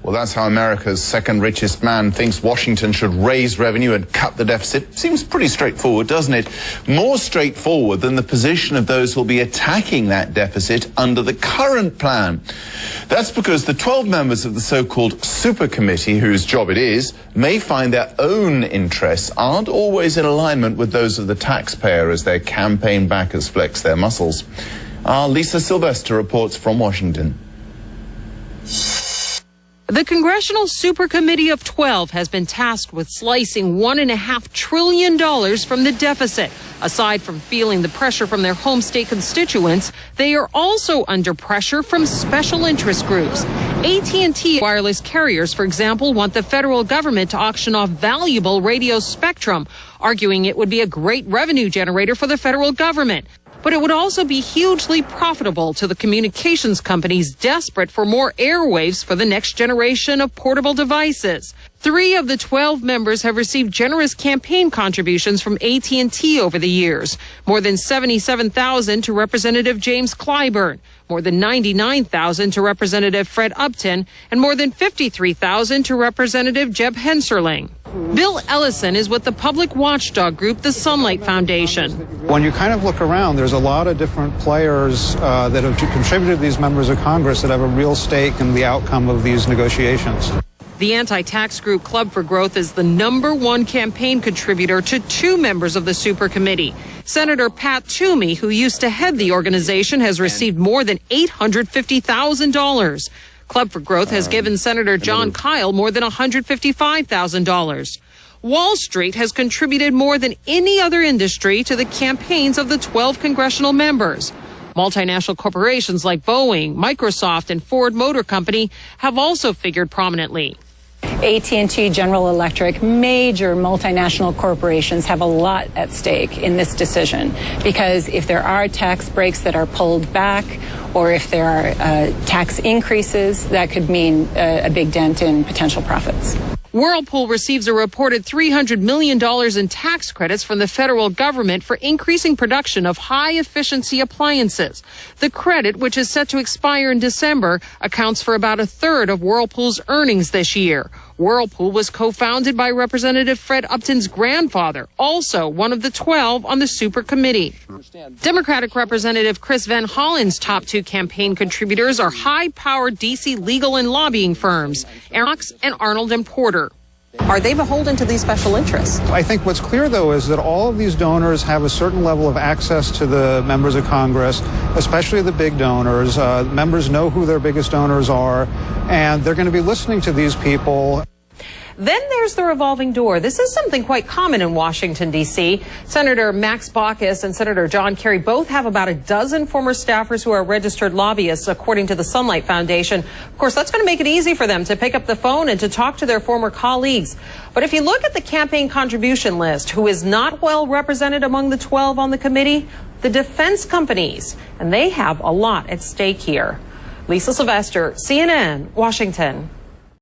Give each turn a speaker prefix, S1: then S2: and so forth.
S1: Well, that's how America's second richest man thinks Washington should raise revenue and cut the deficit. Seems pretty straightforward, doesn't it? More straightforward than the position of those who'll be attacking that deficit under the current plan. That's because the 12 members of the so-called super committee, whose job it is, may find their own interests aren't always in alignment with those of the taxpayer as their campaign backers flex their muscles. Our Lisa Sylvester reports from Washington.
S2: The Congressional Super Committee of 12 has been tasked with slicing $1.5 trillion from the deficit. Aside from feeling the pressure from their home state constituents, they are also under pressure from special interest groups. AT&T wireless carriers, for example, want the federal government to auction off valuable radio spectrum, arguing it would be a great revenue generator for the federal government. But it would also be hugely profitable to the communications companies desperate for more airwaves for the next generation of portable devices. 3 of the 12 members have received generous campaign contributions from AT&T over the years. More than $77,000 to Representative James Clyburn, more than $99,000 to Representative Fred Upton, and more than $53,000 to Representative Jeb Hensarling. Bill Allison is with the public watchdog group, the Sunlight Foundation.
S3: When you kind of look around, there's a lot of different players that have contributed to these members of Congress that have a real stake in the outcome of these negotiations.
S2: The anti-tax group Club for Growth is the #1 campaign contributor to 2 members of the super committee. Senator Pat Toomey, who used to head the organization, has received more than $850,000. Club for Growth has given Senator John Kyle more than $155,000. Wall Street has contributed more than any other industry to the campaigns of the 12 congressional members. Multinational corporations like Boeing, Microsoft, and Ford Motor Company have also figured prominently.
S4: AT&T, General Electric, major multinational corporations have a lot at stake in this decision, because if there are tax breaks that are pulled back, or if there are tax increases, that could mean a big dent in potential profits.
S2: Whirlpool receives a reported $300 million in tax credits from the federal government for increasing production of high-efficiency appliances. The credit, which is set to expire in December, accounts for about 1/3 of Whirlpool's earnings this year. Whirlpool was co-founded by Representative Fred Upton's grandfather, also one of the 12 on the super committee. Democratic Representative Chris Van Hollen's top 2 campaign contributors are high-powered D.C. legal and lobbying firms, Arox and Arnold & Porter. Are they beholden to these special interests?
S3: I think what's clear, though, is that all of these donors have a certain level of access to the members of Congress, especially the big donors. Members know who their biggest donors are, and they're going to be listening to these people.
S2: Then there's the revolving door. This is something quite common in Washington, D.C. Senator Max Baucus and Senator John Kerry both have about a dozen former staffers who are registered lobbyists, according to the Sunlight Foundation. Of course, that's going to make it easy for them to pick up the phone and to talk to their former colleagues. But if you look at the campaign contribution list, who is not well represented among the 12 on the committee? The defense companies. And they have a lot at stake here. Lisa Sylvester, CNN, Washington.